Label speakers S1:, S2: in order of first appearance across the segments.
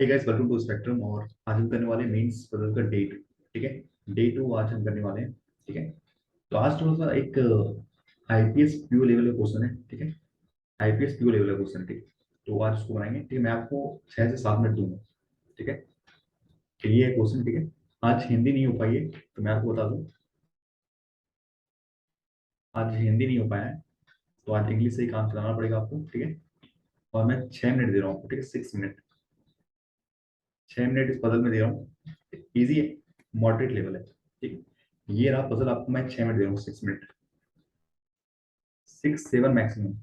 S1: Hey guys, welcome to Spectrum. और आज हम करने वाले मेंस पजल का डे 2। ठीक है, डे 2 आज हम करने वाले हैं। ठीक है, तो आज थोड़ा सा एक आईपीएस पीओ लेवल का क्वेश्चन है। ठीक है, आईपीएस पीओ लेवल का क्वेश्चन। ठीक है, तो आज उसको बनाएंगे। ठीक है, मैं आपको 6 से 7 मिनट दूंगा। ठीक है, तो ये है क्वेश्चन। ठीक है, आज हिंदी नहीं हो पाई है तो मैं आपको बता दूं, आज हिंदी नहीं हो पाया है तो आज इंग्लिश से ही काम चलाना पड़ेगा आपको। ठीक है, और मैं 6 मिनट दे रहा हूँ आपको। ठीक है, 6 मिनट, 6 मिनट इस पजल में दे रहा हूँ। इजी है, मॉडरेट लेवल है। ठीक है, ये रहा पजल, आपको मैं 6 मिनट दे रहा हूँ। 6 मिनट, 6 7 मैक्सिमम,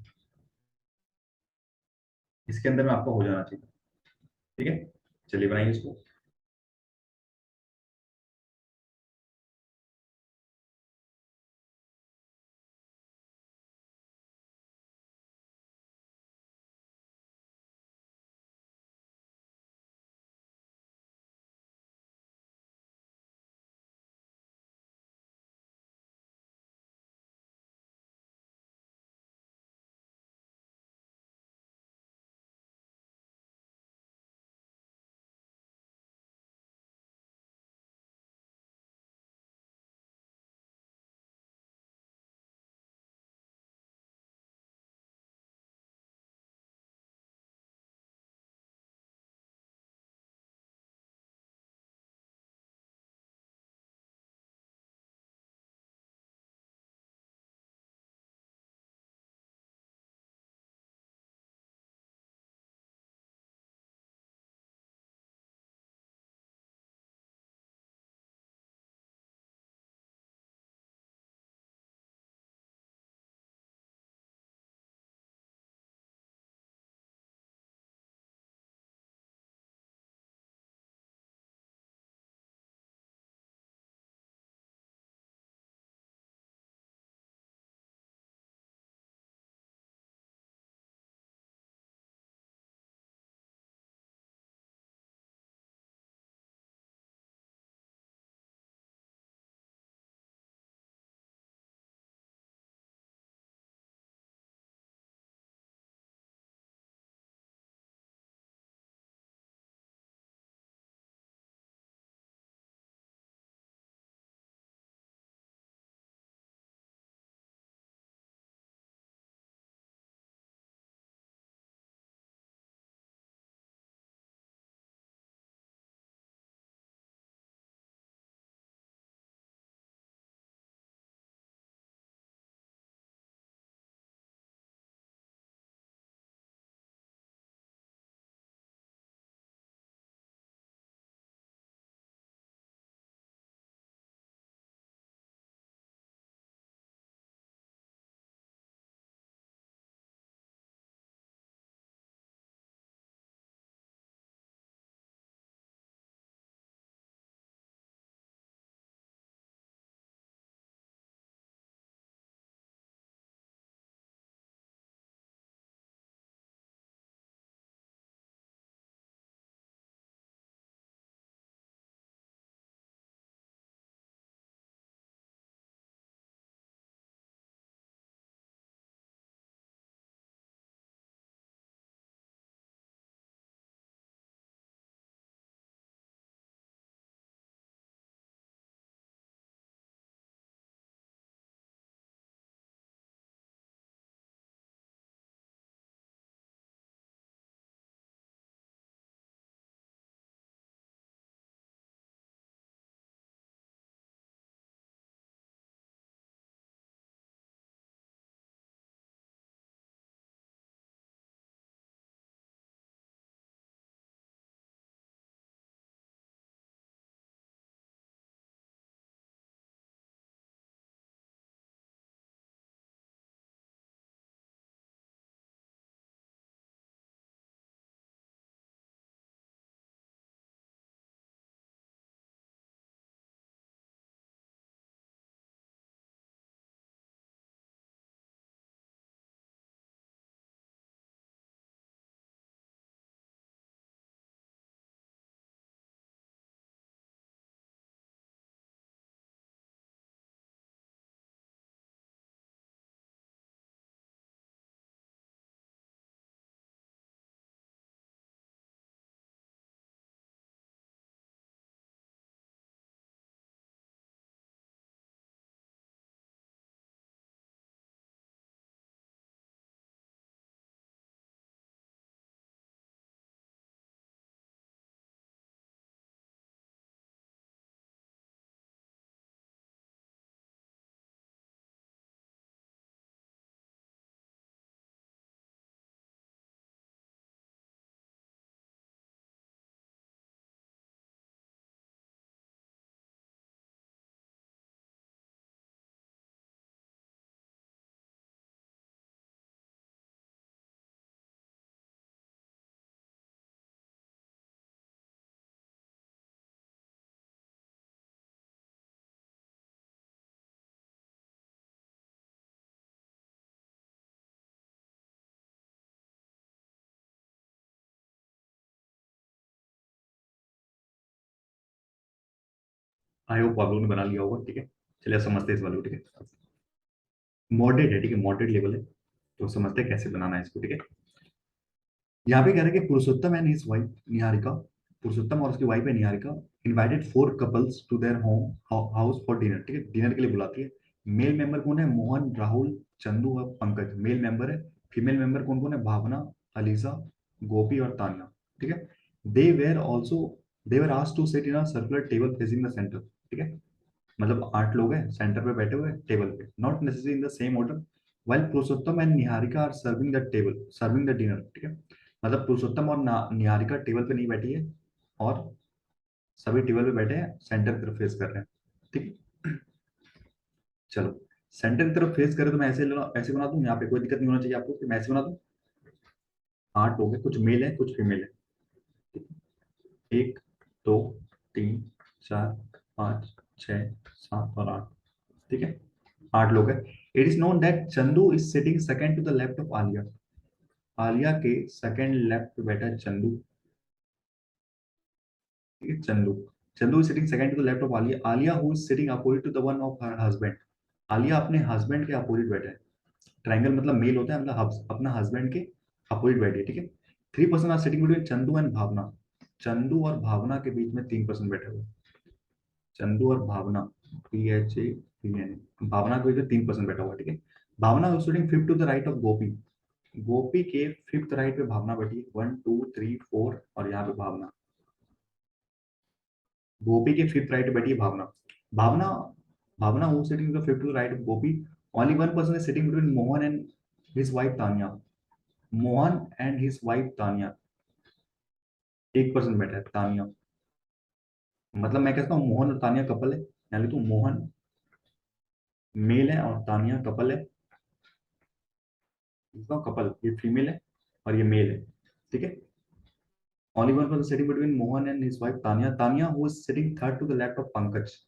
S1: इसके अंदर में आपका हो जाना चाहिए। ठीक है, चलिए बनाइए इसको। आई होप आप लोगों ने बना लिया होगा, ठीक है। चलिए अब समझते हैं इस वाले को, ठीक है। मॉडरेट है, ठीक है, मॉडरेट लेवल है, तो समझते हैं कैसे बनाना है इसको, ठीक है। यहाँ पे कह रहा है कि Purushottam and his wife Niharika, Purushottam और उसकी वाइफ है Niharika, invited 4 couples to their home house for dinner, ठीक है, डिनर के लिए बुलाती है। मेल मेंबर कौन है? मोहन, राहुल, चंदू और पंकज मेल मेंबर है। फीमेल मेंबर कौन कौन है? भावना, अलीजा, गोपी और तान्या, ठीक है। They were also they were asked to sit in a circular table facing the centre, ठीक है। मतलब 8 लोग हैं सेंटर पे बैठे हुए टेबल पे, not necessary in the same order, while Purushottam and Niharika are serving the dinner, ठीक है। मतलब पुरुषोत्तम और निहारिका टेबल पे नहीं बैठी है, और सभी टेबल पे बैठे हैं, सेंटर की तरफ फेस कर रहे हैं, ठीक है। चलो, सेंटर की तरफ फेस करे तो मैं ऐसे बना दूं, यहाँ पे कोई दिक्कत नहीं होना चाहिए आपको कि मैं ऐसे बना दूं। 8 लोग हैं, कुछ मेल है कुछ फीमेल है, ठीक है? 1 2 3 4 5 6 7 और 8, ठीक है। 8 लोग हैं। It is known that Chandu is sitting second to the left of Alia, Alia के सेकंड लेफ्ट पे बैठा है चंदू, ठीक है। Chandu Chandu is sitting second to the left of Alia, Alia who is sitting opposite to the one of her husband, Alia अपने हस्बैंड के opposite बैठा है। ट्राइंगल मतलब मेल होता है, मतलब अपना हस्बैंड के अपोजिट बैठे, ठीक है। 3 person are sitting between Chandu and Bhavana, Chandu और भावना के बीच में 3 पर्सन बैठे हुए, चंदू और भावना, PHA भावना के बीच में 3 पर्सन बैठा हुआ, ठीक है। Bhavana sitting fifth to the right of Gopi, Gopi के फिफ्थ राइट पे भावना बैठी, 1 2 3 4, और यहाँ पे भावना, गोपी के फिफ्थ राइट पे बैठी है Bhavana. Bhavana Bhavana who sitting the fifth to the right of Gopi, only 1 person is sitting between Mohan and his wife Tanya, Mohan and his wife Tanya, 1 person बैठा है तान्या। मतलब मैं कहता हूँ मोहन और तान्या कपल है, यानी तो मोहन मेल है और तान्या कपल है, कपल, ये फीमेल है और ये मेल है, ठीक है। Only 1 person sitting between Mohan and his wife Tanya, Tanya who is sitting third to the left of Pankaj,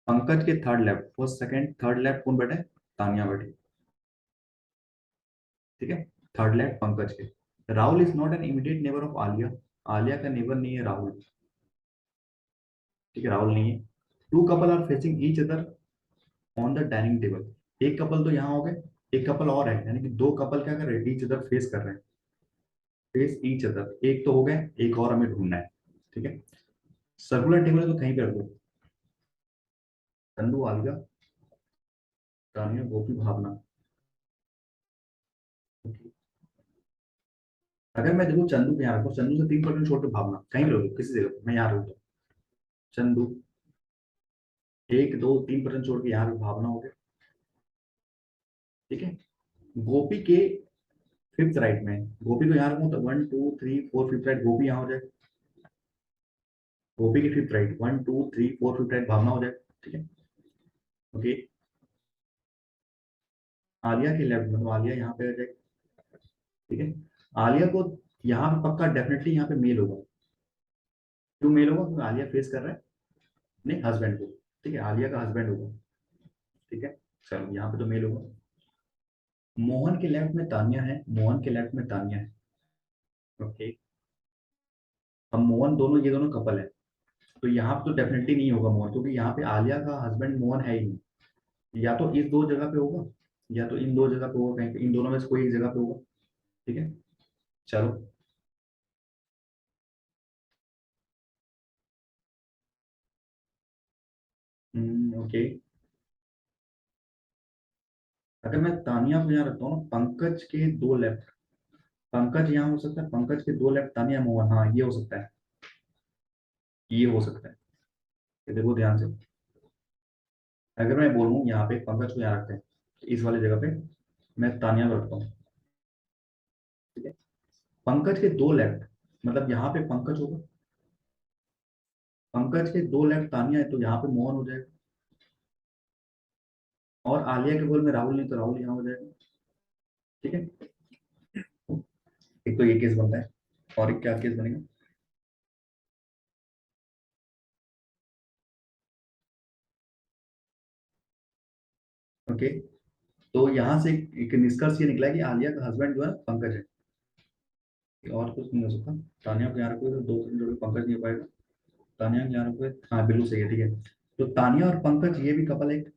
S1: Pankaj के third left, first second third left कौन बैठे? तान्या बैठी, ठीक है। थर्ड लेफ्ट पंकज के। Rahul is not an immediate neighbour of Alia, Alia का नेबर नहीं है राहुल, ठीक है, राहुल नहीं है। 2 couple are facing each other on the dining table, एक कपल तो यहाँ हो गए, एक कपल और है, यानी कि 2 कपल क्या कर रहे हैं? ईच अदर फेस कर रहे हैं, फेस ईच अदर, एक तो हो गए, एक और हमें ढूंढना है, ठीक है। सर्कुलर टेबल है तो कहीं पे रख दो, चंदू, आलिया, तानिया, गोपी, भावना। अगर मैं देखो चंदू पे यहाँ रखो, चंदू से 3 पर्सन छोड़ के भावना कहीं भी रख दो, किसी जगह पे, मैं यहाँ रखूँ तो चंदू, 1 2 3 पर्सन छोड़ के यहाँ पे भावना हो गया, ठीक है। गोपी के फिफ्थ राइट में, गोपी को यहाँ रखूँ तो 1 2 3 4 फिफ्थ राइट गोपी यहाँ हो जाए, गोपी के फिफ्थ राइट 1 2 3 4 फिफ्थ राइट भावना हो जाए, ठीक है। ओके, आलिया के लेफ्ट मतलब आलिया यहाँ पे आ जाए, ठीक है। आलिया को यहाँ पे पक्का डेफिनेटली यहाँ पे मेल होगा, क्यों मेल होगा? क्योंकि आलिया फेस कर रहा है अपने हस्बैंड को, ठीक है, आलिया का हस्बैंड होगा, ठीक है। चलो यहाँ पे तो मेल होगा। मोहन के लेफ्ट में तानिया है, मोहन के लेफ्ट में तानिया है, ओके। अब मोहन, दोनों ये दोनों कपल है, तो यहाँ पे तो डेफिनेटली नहीं होगा मोहन, क्योंकि यहाँ पे आलिया का हस्बैंड मोहन है ही नहीं, या तो इस 2 जगह पे होगा, या तो इन 2 जगह पे होगा, कहीं पे इन दोनों में से कोई एक जगह पे होगा, ठीक है। चलो, ओके। अगर मैं तानिया को यहाँ रखता हूँ ना, पंकज के 2 लेफ्ट, पंकज यहाँ हो सकता है, पंकज के 2 लेफ्ट तानिया मोहन, हाँ ये हो सकता है, ये हो सकता है, ये देखो ध्यान से। अगर मैं बोलूँ यहाँ पे पंकज को यहाँ रखते हैं, तो इस वाली जगह पे मैं तानिया को रखता हूँ, ठीक है। पंकज के 2 लेफ्ट, मतलब यहाँ पे पंकज होगा, पंकज के 2 लेफ्ट तानिया है, तो यहाँ पे मोहन हो जाएगा, और आलिया के बोल में राहुल नहीं, तो राहुल यहाँ हो जाएगा, ठीक है। एक तो ये केस बनता है, और एक क्या केस बनेगा? ओके, तो यहाँ से एक निष्कर्ष ये निकला कि आलिया का हस्बैंड जो है पंकज है, और कुछ नहीं हो सकता। तानिया को यहाँ रखोगे तो 2 3 जोड़े पंकज नहीं हो पाएगा, तानिया के यहाँ रुके, हाँ बिल्कुल सही है, ठीक है। तो तानिया और पंकज ये भी कपल है एक।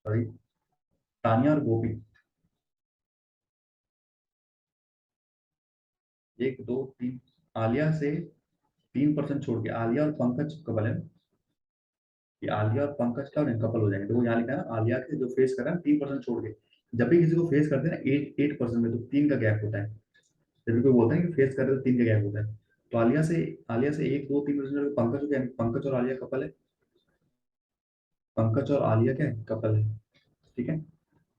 S1: सॉरी, तानिया और गोपी, एक दो तीन, आलिया से 3% छोड़ के आलिया और पंकज कपल है। कि आलिया और पंकज क्या कपल हो जाएंगे, देखो यहाँ लिखा है ना, आलिया के जो फेस कर रहा है 3% छोड़ के। जब भी किसी को फेस करते हैं ना 8% में, तो 3 का गैप होता है। जब भी कोई बोलता है कि फेस कर रहे तो 3 का गैप होता है। तो आलिया से 1 2 3% पंकज हो गया, पंकज और आलिया कपल है। पंकज और आलिया क्या है, कपल है। ठीक है।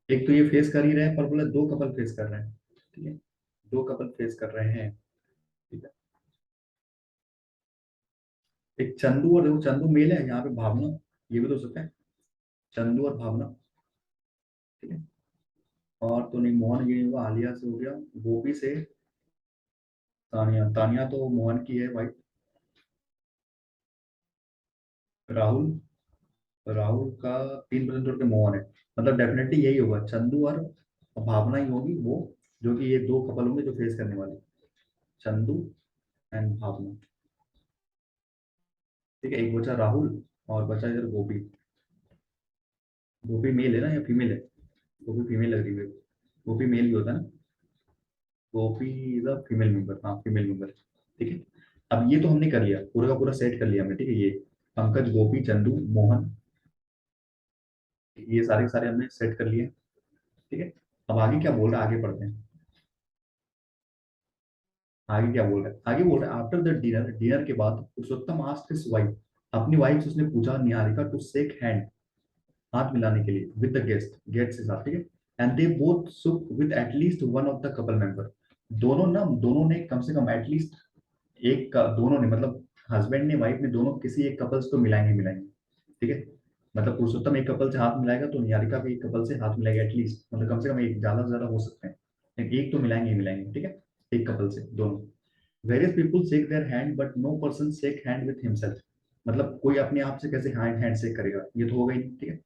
S1: एक तो ये फेस कर ही रहे हैं, पर बोले 2 कपल फेस कर रहे हैं। ठीक है, 2 कपल फेस कर रहे हैं। ठीक है। एक चंदू, और देखो चंदू मेल है यहाँ पे, भावना, ये भी तो हो सकता है, चंदू और भावना। ठीक है। और तो नहीं, मोहन ये होगा, आलिया से हो गया, गोपी से तानिया, तानिया तो मोहन की है भाई। राहुल, राहुल का 3% जोड़ के मोहन है। मतलब डेफिनेटली यही होगा, चंदू और भावना ही होगी वो, जो कि ये 2 कपल होंगे जो फेस करने वाले, चंदू एंड भावना। ठीक है, एक बचा राहुल, और बचा इधर गोपी। गोपी मेल है ना या फीमेल है? गोपी फीमेल लग रही है। गोपी मेल भी होता है ना। गोपी इज अ फीमेल मेंबर, हाँ फीमेल मेंबर। ठीक है। अब ये तो हमने कर लिया, पूरा का पूरा सेट कर लिया हमने, ठीक है। ये पंकज, गोपी, चंदू, मोहन, ये सारे के सारे हमने सेट कर लिए। ठीक है। अब आगे क्या बोल रहा है, आगे पढ़ते हैं। आगे क्या बोल रहा है, आगे बोल रहा है, आफ्टर द डिनर, डिनर के बाद पुरुषोत्तम आस्क्ड हिज वाइफ, अपनी वाइफ से उसने पूछा निहारिका टू शेक हैंड, हाथ मिलाने के लिए, विद द गेस्ट के साथ। ठीक है। एंड दे बोथ सुक with at least one of the couple member. दोनों ने कम से कम एटलीस्ट एक का, दोनों ने मतलब हस्बैंड ने वाइफ ने दोनों किसी एक कपल्स को मिलाएंगे मिलाएंगे। ठीक है। मतलब पुरुषोत्तम एक कपल से हाथ मिलाएगा, तो निहारिका भी एक कपल से हाथ मिलाएगा एटलीस्ट, मतलब कम से कम एक, ज्यादा से ज्यादा हो सकते हैं, लेकिन एक तो मिलाएंगे ही मिलाएंगे। ठीक है। एक कपल से दोनों। Various people shake their hand but no person shake hand with himself. मतलब कोई अपने आप से कैसे हैंड हैंड शेक करेगा, ये तो होगा ही नहीं। ठीक है।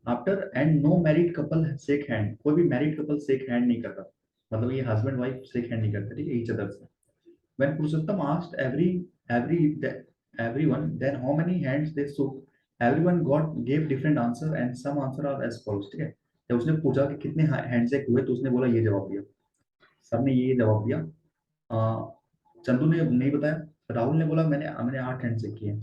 S1: After and no married couple shake hand, कोई भी मैरिड कपल शेक हैंड नहीं करता, मतलब ये हस्बैंड वाइफ शेक हैंड नहीं करते, ठीक है, ईच अदर से। When Purushottam asked every everyone then how many hands they shook, everyone got gave different answer and some answer are as follows। ठीक है। जब उसने पूछा कि कितने हैंडशेक हुए, तो उसने बोला ये जवाब दिया, सबने ये जवाब दिया। चंदू ने नहीं बताया, राहुल ने बोला मैंने मैंने 8 हैंडशेक किए,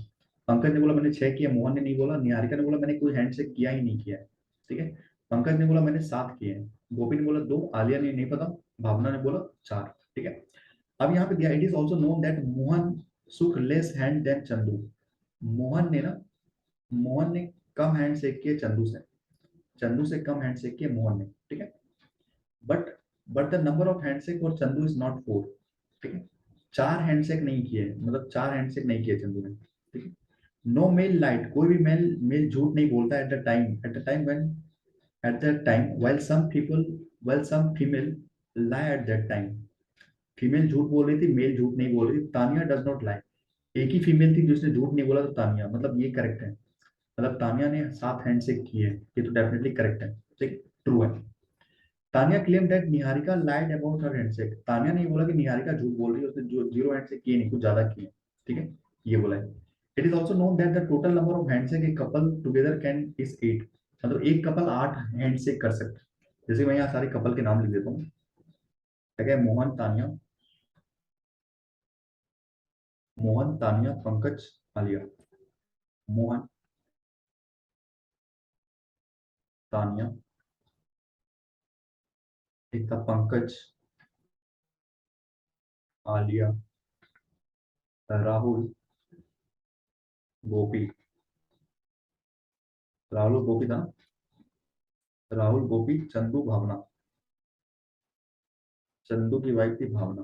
S1: पंकज ने बोला मैंने 6 किए, मोहन ने नहीं बोला, निहारिका ने बोला मैंने कोई हैंडशेक किया ही नहीं किया है। ठीक है। पंकज ने बोला मैंने 7 किए हैं, गोपी ने बोला 2, आलिया ने नहीं पता, भावना ने बोला 4। ठीक है। अब यहाँ पे दिया, it is also known that Mohan suck less hand than Chandu. Mohan ने ना, मोहन ने कम हैंड शेक किए चंदू से, चंदू से कम हैंड शेक किए मोहन ने। ठीक है। But but the number of handshake for Chandu is not 4। ठीक है। 4 हैंडशेक नहीं किए, मतलब 4 हैंडशेक नहीं किए चंदू ने। ठीक है। नो मेल लाइट, कोई भी मेल मेल झूठ नहीं बोलता at the time when at that time while some female lie at that time। Female झूठ बोल रही थी, मेल झूठ नहीं बोल रही थी। तानिया डज नॉट लाई, एक ही फीमेल थी जिसने झूठ नहीं बोला, तो तानिया, मतलब ये करेक्ट है। मतलब तानिया ने 7 हैंडशेक किए हैं, ये तो डेफिनेटली करेक्ट है। ठीक, ट्रू है। Tania claim that Niharika lied about her handshake, Tania ने ये बोला कि निहारिका झूठ बोल रही है, उसने जो 0 हैंडशेक किए नहीं, कुछ ज्यादा किए। ठीक है, ये बोला है। It is also known that the total number of handshake a couple together can is 8। मतलब एक कपल 8 हैंडशेक कर सकते हैं। जैसे मैं यहाँ सारे कपल के नाम लिख देता हूँ। ठीक है, मोहन तानिया, मोहन तानिया पंकज आलिया। मोहन तानिया, एक था पंकज आलिया, राहुल गोपी, राहुल गोपी था ना? राहुल गोपी, चंदू भावना, चंदू की वाइफ थी भावना।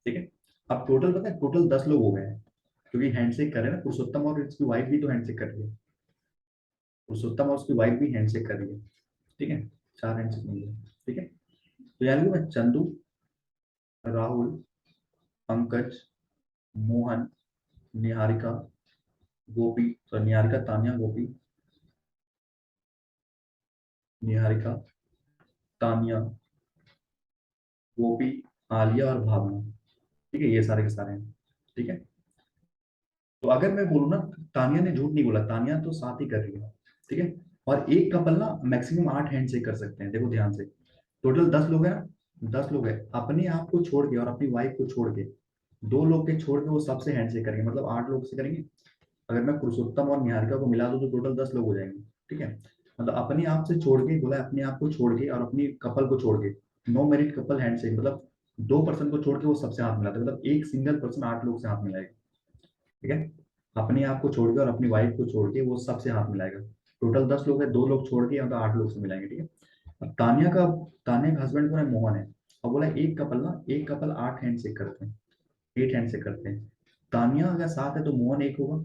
S1: ठीक है। अब टोटल पता है, टोटल 10 लोग हो गए हैं, क्योंकि हैंडशेक कर रहे हैं ना पुरुषोत्तम, और इसकी वाइफ भी तो हैंडशेक कर रही है। पुरुषोत्तम और उसकी वाइफ भी हैंडशेक कर रही है। ठीक है। 4 हैंडशेक नहीं है। ठीक है। तो यानी कि मैं चंदू, राहुल, पंकज, मोहन, निहारिका, गोपी, तो निहारिका तानिया गोपी, निहारिका तानिया गोपी, आलिया और भावना, ठीक है, ये सारे के सारे हैं, ठीक है। तो अगर मैं बोलूँ ना, तानिया ने झूठ नहीं बोला, तानिया तो साथ ही कर रही है, ठीक है। और एक कपल ना मैक्सिमम 8 हैंड शेक कर सकते हैं, देखो ध्यान से। टोटल 10 लोग हैं ना, 10 लोग हैं, अपने आप को छोड़ के और अपनी वाइफ को छोड़ के, 2 लोग के छोड़ के वो सबसे हैंड शेक करेंगे, मतलब 8 लोग से करेंगे। अगर मैं पुरुषोत्तम और निहारिका को मिला दूं तो टोटल 10 लोग हो जाएंगे, ठीक है। मतलब अपने आप से छोड़ के बोला, अपने आप को छोड़ के और अपनी कपल को छोड़ के, no married couple hand shake, मतलब 2 पर्सन को छोड़ के वो सबसे हाथ मिलाते हैं, मतलब एक सिंगल पर्सन 8 लोग से हाथ मिलाएगा, ठीक है। अपने आप को छोड़ के और अपनी वाइफ को छोड़ के वो सबसे हाथ मिलाएगा। टोटल 10 लोग है, 2 लोग छोड़ के मतलब 8 लोग से मिलाएंगे, ठीक है। अब तानिया का हस्बैंड कौन है, मोहन है। अब बोला एक कपल 8 हैंड शेक करते हैं, 8 हैंड शेक करते हैं। तानिया अगर साथ है तो मोहन एक होगा,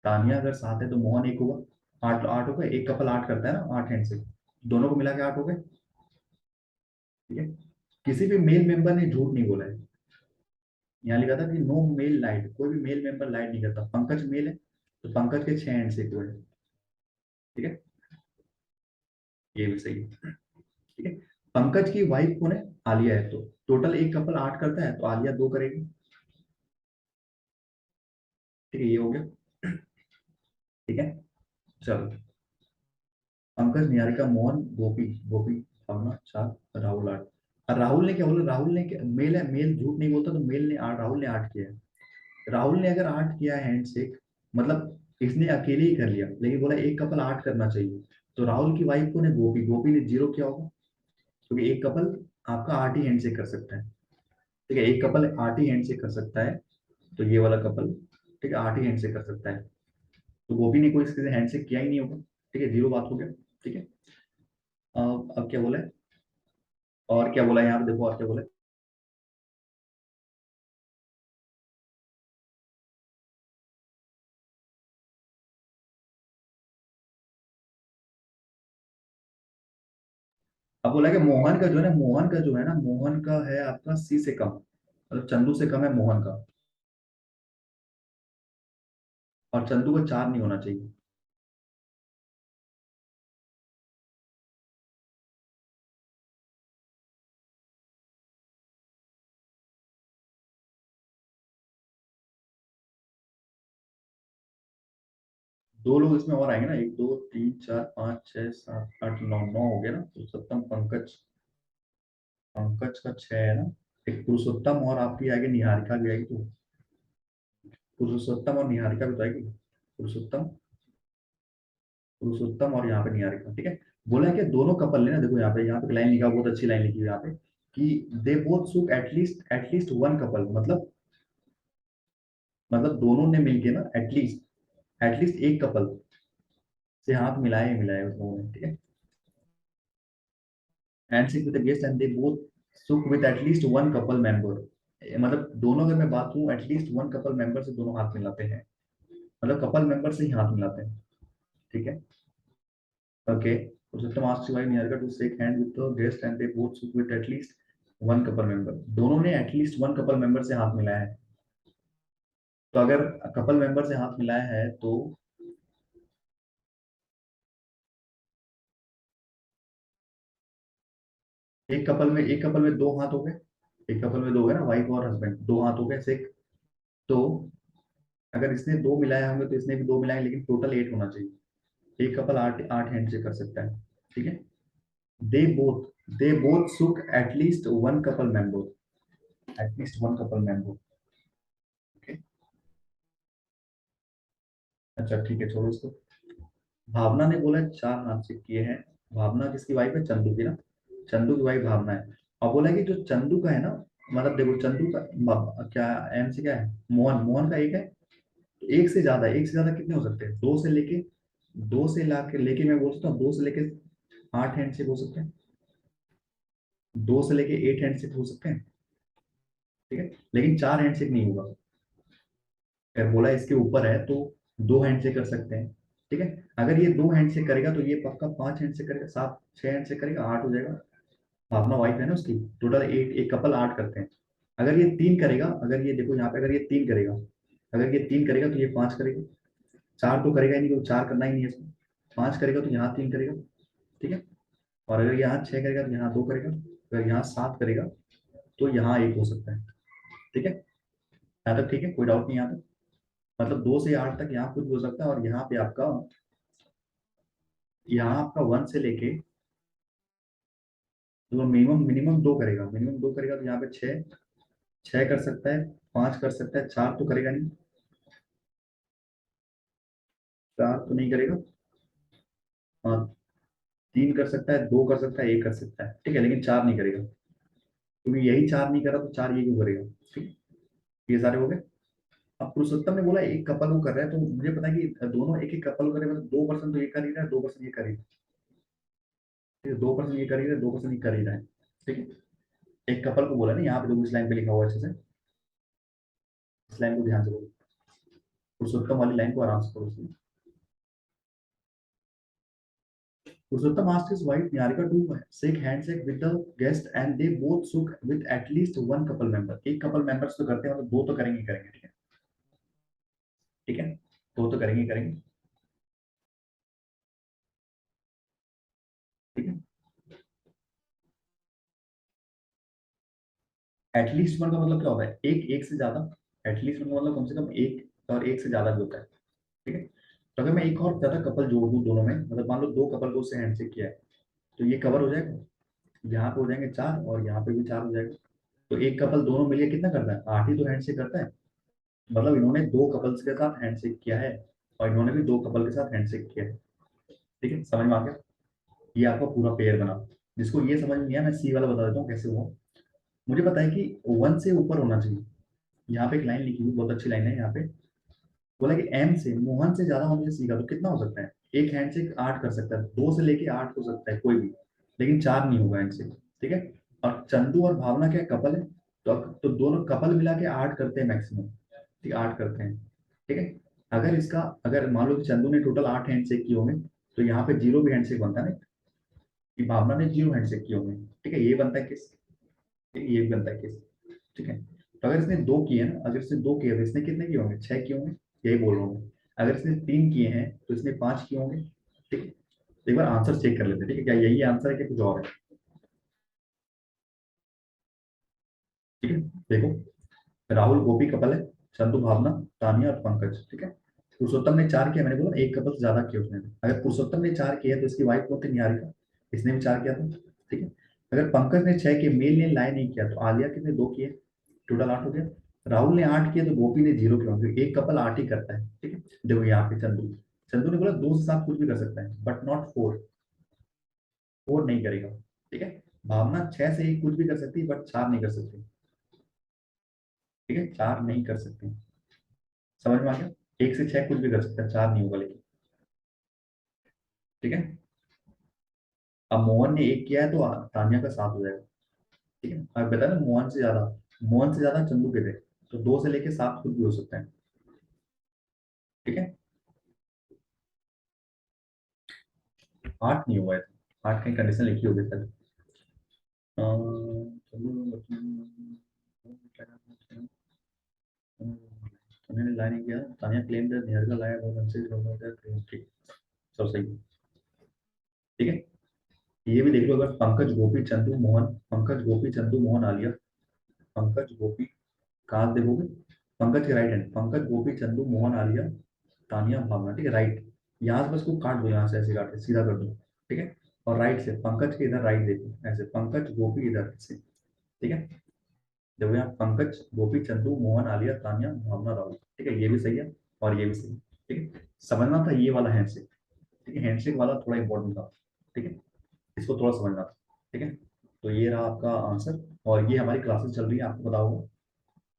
S1: तानिया अगर साथ है तो मोहन एक होगा, 8 8 हो गए, एक कपल 8 करता है ना, 8 हैंड शेक, दोनों को मिला के 8 हो गए, ठीक है। किसी भी मेल मेंबर ने झूठ नहीं बोला है। यहाँ लिखा था कि नो मेल लाइट, कोई भी मेल मेंबर लाइट नहीं करता। पंकज मेल है तो पंकज के 6 हैंड शेक हुए, ठीक है, ये भी सही है, ठीक है। पंकज की वाइफ कौन है, आलिया है, तो टोटल एक कपल 8 करता है तो आलिया 2 करेगी, ठीक है, ये हो गया, ठीक है। चलो, पंकज, निहारिका, मोहन, गोपी, गोपी, भावना 4, राहुल 8। और राहुल ने क्या बोला, राहुल ने क्या, मेल है, मेल झूठ नहीं बोलता, तो मेल ने 8, राहुल ने 8 किया है। राहुल ने अगर 8 किया है हैंडशेक, मतलब इसने अकेले ही कर लिया, लेकिन बोला एक कपल 8 करना चाहिए, तो राहुल की वाइफ को ने गोपी, गोपी ने 0 किया होगा, क्योंकि एक कपल आपका 8 ही हैंडशेक कर सकता है, ठीक है, एक कपल 8 ही हैंडशेक कर सकता है, तो ये वाला कपल, ठीक है, 8 ही हैंडशेक कर सकता है, तो गोपी ने कोई इसके हैंडशेक किया ही नहीं होगा, ठीक है, 0 बात हो गया, ठीक है। अब क्या बोला है, और क्या बोला है यहाँ पे, देखो और क्या बोला है। अब बोला कि मोहन का जो है ना, मोहन का जो है ना, मोहन का है आपका सी से कम, मतलब चंदू से कम है मोहन का, और चंदू का 4 नहीं होना चाहिए। 2 लोग इसमें और आएंगे ना, 1 2 3 4 5 6 7 8 9, 9 हो गया ना, पुरुषोत्तम, पंकज, पंकज का 6 है ना, एक पुरुषोत्तम और आपकी आएगी, निहारिका भी आएगी, तो पुरुषोत्तम और निहारिका भी तो आएगी, पुरुषोत्तम, पुरुषोत्तम और यहाँ पे निहारिका, ठीक है। बोला है कि दोनों कपल लेना, देखो यहाँ पे लाइन लिखा, बहुत अच्छी लाइन लिखी हुई है यहाँ पे, कि they both shook at least one couple, मतलब दोनों ने मिलके ना एटलीस्ट एक कपल से हाथ मिलाए ही मिलाए उस लोगों ने, ठीक है। Handshake with the guest and they both shook with at least one couple member, मतलब दोनों, अगर मैं बात करूं, एटलीस्ट वन कपल मेंबर से दोनों हाथ मिलाते हैं, मतलब कपल मेंबर से ही हाथ मिलाते हैं, ठीक है, okay. Purushottam asked Shivaji Niharika to shake hand with the guest and they both shook with at least one couple member, दोनों ने एटलीस्ट वन कपल मेंबर से हाथ मिलाया है, तो अगर कपल मेंबर से हाथ मिलाया है तो एक कपल में 2 हाथ हो गए, एक कपल में 2 हो गए ना, वाइफ और हस्बैंड, 2 हाथ हो गए शेक, तो अगर इसने 2 मिलाए होंगे तो इसने भी 2 मिलाए, लेकिन टोटल 8 होना चाहिए, एक कपल 8 हैंड से कर सकता है, ठीक है। They both they both shook at least one couple member, okay. अच्छा ठीक है, छोड़ो इसको। भावना ने बोला 4 हाथ से किए हैं, भावना किसकी वाइफ है, चंदू की ना, चंदू की वाइफ भावना है। अब बोला कि जो चंदू का है ना, मतलब देखो चंदू का क्या एम से क्या है, मोहन, मोहन का एक है, तो एक से ज्यादा कितने हो सकते हैं, 2 से लाके लेके मैं बोल सकता हूँ 2 से लेके 8 हैंड से हो सकते हैं, 2 से लेके 8 हैंड से हो सकते हैं, ठीक है, लेकिन 4 हैंड से नहीं होगा। अगर बोला इसके ऊपर है तो 2 हैंड से कर सकते हैं, ठीक है। अगर ये 2 हैंड से करेगा तो ये पक्का 5 हैंड से करेगा, 6 हैंड से करेगा, 8 हो जाएगा। भावना वाइफ है ना उसकी, टोटल 8, एक कपल 8 करते हैं। अगर ये 3 करेगा, अगर ये देखो यहाँ पे, अगर ये 3 करेगा, अगर ये 3 करेगा तो ये 5 करेगा, 4 तो करेगा ही नहीं, तो 4 करना ही नहीं है इसको, 5 करेगा तो यहाँ 3 करेगा, ठीक है। और अगर यहाँ 6 करेगा तो यहाँ 2 करेगा, अगर यहाँ 7 करेगा तो यहाँ 1 हो सकता है। ठीक है, यहाँ तक ठीक है, कोई डाउट नहीं यहाँ तक। मतलब 2 से 8 तक यहाँ कुछ भी हो सकता है, और यहाँ आपका 1 से लेके तो मिनिमम मिनिमम 2 करेगा, मिनिमम 2 करेगा, तो यहाँ पे 6, 6 कर सकता है, 5 कर सकता है, 4 तो करेगा नहीं, 4 तो नहीं करेगा। हाँ, 3 कर सकता है, 2 कर सकता है, 1 कर सकता है, ठीक है, लेकिन 4 नहीं करेगा, क्योंकि यही 4 नहीं करा तो 4 ये क्यों करेगा। ठीक है, ये सारे हो गए। अब पुरुषोत्तम ने बोला एक कपल वो कर रहा है, तो मुझे पता है कि दोनों एक एक कपल कर रहे हैं, मतलब 2% तो ये कर ही रहा है, 2% ये कर ही रहा है, 2% ये कर ही रहा है, 2% ये कर ही रहा है। ठीक है, एक कपल को बोला ना, यहाँ पे देखो इस लाइन पे लिखा हुआ है अच्छे से, इस लाइन को ध्यान से बोलो, पुरुषोत्तम वाली लाइन को आराम से पढ़ो उसमें। पुरुषोत्तम asked his wife Niharika to shake handshake with the guest and they both shook with at least one couple member। एक couple members तो करते हैं, मतलब 2 तो करेंगे ही करेंगे। ठीक है, ठीक है, 2 तो करेंगे ही करेंगे। ठीक है, एटलीस्ट वन का मतलब क्या होता है, एक एक से ज्यादा। एटलीस्ट वन का मतलब कम से कम एक, और एक से ज्यादा भी होता है। ठीक है, तो अगर मैं एक और ज्यादा कपल जोड़ दूं दोनों में, मतलब मान लो 2 कपल को उससे हैंडशेक किया है, तो ये कवर हो जाएगा। यहाँ पे हो जाएंगे 4 और यहाँ पे भी 4 हो जाएगा। तो एक कपल दोनों मिलिए कितना करता है, 8 ही तो हैंडशेक करता है। मतलब इन्होंने 2 कपल्स के साथ हैंडशेक किया है, और इन्होंने भी 2 कपल के साथ हैंडशेक किया है। ठीक है, समझ में आ गया। ये आपका पूरा पेयर बना। जिसको ये समझ में नहीं आया, मैं सी वाला बता देता हूँ कैसे हुआ। मुझे पता है कि 1 से ऊपर होना चाहिए। यहाँ पे एक लाइन लिखी हुई, बहुत अच्छी लाइन है यहाँ पे। बोला कि एम से, मोहन से ज्यादा होने से सीखा, तो कितना हो सकता है, एक हैंडशेक 8 कर सकता है, 2 से लेके 8 हो सकता है कोई भी, लेकिन 4 नहीं होगा हैंडशेक। ठीक है, और चंदू और भावना क्या कपल है, तो दोनों कपल मिला के 8 करते हैं मैक्सिमम। ठीक है, 8 करते हैं। ठीक है, अगर मान लो कि चंदू ने टोटल 8 हैंडशेक किए होंगे, तो यहाँ पे 0 भी हैंडशेक बनता है ना, कि भावना ने 0 हैंडशेक किए होंगे। ठीक है, ये बनता है किस, ये भी बनता है केस। ठीक है, तो अगर इसने 2 किए ना, अगर इसने 2 किए तो इसने कितने किए होंगे, 6 किए होंगे, यही बोल रहा हूँ। अगर इसने 3 किए हैं तो इसने 5 किए होंगे। ठीक है, तो एक बार आंसर चेक कर लेते हैं, ठीक है, क्या यही आंसर है कि कुछ और है। ठीक है, देखो, राहुल गोपी कपल है, चंदू भावना, तानिया और पंकज। ठीक है, पुरुषोत्तम ने 4 किया, मैंने बोला एक कपल से ज्यादा किया उसने। अगर पुरुषोत्तम ने 4 किया तो इसकी वाइफ कौन थी, निहारिका, इसने भी 4 किया था। ठीक है, अगर पंकज ने 6 किए, मेल ने लाए नहीं किया, तो आलिया कितने 2 किए, टोटल 8 हो गया। राहुल ने 8 किया तो गोपी ने 0 किया, क्योंकि एक कपल 8 ही करता है। ठीक है, देखो यहाँ पे चंदू, चंदू ने बोला 2 से 7 कुछ भी कर सकता है, बट नॉट 4, 4 नहीं करेगा। ठीक है, भावना 6 से 1 कुछ भी कर सकती है, बट 4 नहीं कर सकती। ठीक है, 4 नहीं कर सकती, समझ में आ गया। 1 से 6 कुछ भी कर सकता है, 4 नहीं होगा लेकिन। ठीक है, अब मोहन ने 1 किया है तो तान्या का 7 हो जाएगा। ठीक है, अब बता ना, मोहन से ज्यादा चंदू के थे, तो 2 से लेके 7 कुछ भी हो सकता है। ठीक है, 8 नहीं हुआ है, 8 कहीं कंडीशन लिखी होगी सर। उन्होंने लाइन किया, तानिया क्लेम दैट निहारिका लाया बहुत अनसेफ फ्रॉम दैट क्लेम। ठीक, सब सही। ठीक है, ये भी देख लो, अगर पंकज गोपी चंदू मोहन, पंकज गोपी चंदू मोहन आलिया, पंकज गोपी, कहाँ से देखोगे, पंकज के राइट हैंड, पंकज गोपी चंदू मोहन आलिया तानिया भावना। ठीक है, राइट, यहाँ से बस को काट दो, यहाँ से ऐसे काट के सीधा कर दो। ठीक है, और राइट से पंकज के इधर राइट देखो, ऐसे पंकज गोपी इधर से। ठीक है, देखो यहाँ पंकज गोपी चंदू मोहन आलिया तानिया भावना राहुल। ठीक है, ये भी सही है और ये भी सही है। ठीक है, समझना था ये वाला हैंडशेक। ठीक है, हैंडशेक वाला थोड़ा इंपॉर्टेंट था। ठीक है, इसको थोड़ा समझना था। ठीक है, तो ये रहा आपका आंसर, और ये हमारी क्लासेस चल रही है, आपको पता होगा,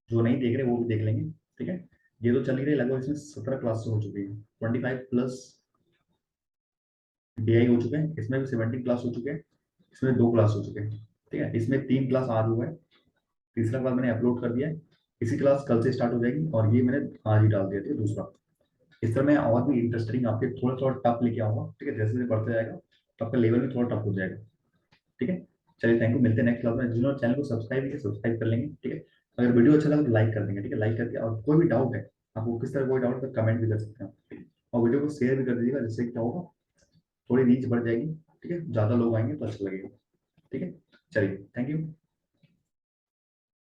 S1: जो नहीं देख रहे वो भी देख लेंगे। ठीक है, ये तो चल ही रही है, लगभग इसमें 17 क्लासेस हो चुकी है, 25 प्लस डीआई हो चुके हैं, इसमें भी 17 क्लास हो चुके हैं, इसमें 2 क्लास हो चुके हैं। ठीक है, इसमें 3 क्लास आज हुआ है, तीसरा क्लास मैंने अपलोड कर दिया है, इसी क्लास कल से स्टार्ट हो जाएगी, और ये मैंने आज ही डाल दिया था दूसरा। इस तरह मैं और भी इंटरेस्टिंग आपके थोड़ा थोड़ा टफ लेके आऊंगा। ठीक है, जैसे जैसे बढ़ते जाएगा तो आपका लेवल भी थोड़ा टफ हो जाएगा। ठीक है, चलिए थैंक यू, मिलते हैं नेक्स्ट क्लास में। जिन्होंने चैनल को सब्सक्राइब किया सब्सक्राइब कर लेंगे। ठीक है, अगर वीडियो अच्छा लगा तो लाइक कर देंगे। ठीक है, लाइक करके, और कोई भी डाउट है आपको, किस तरह कोई डाउट है, तो कमेंट भी कर सकते हैं। ठीक है? और वीडियो को शेयर भी कर दीजिएगा, जिससे क्या होगा, थोड़ी रीच बढ़ जाएगी। ठीक है, ज्यादा लोग आएंगे तो अच्छा लगेगा। ठीक है, चलिए थैंक यू।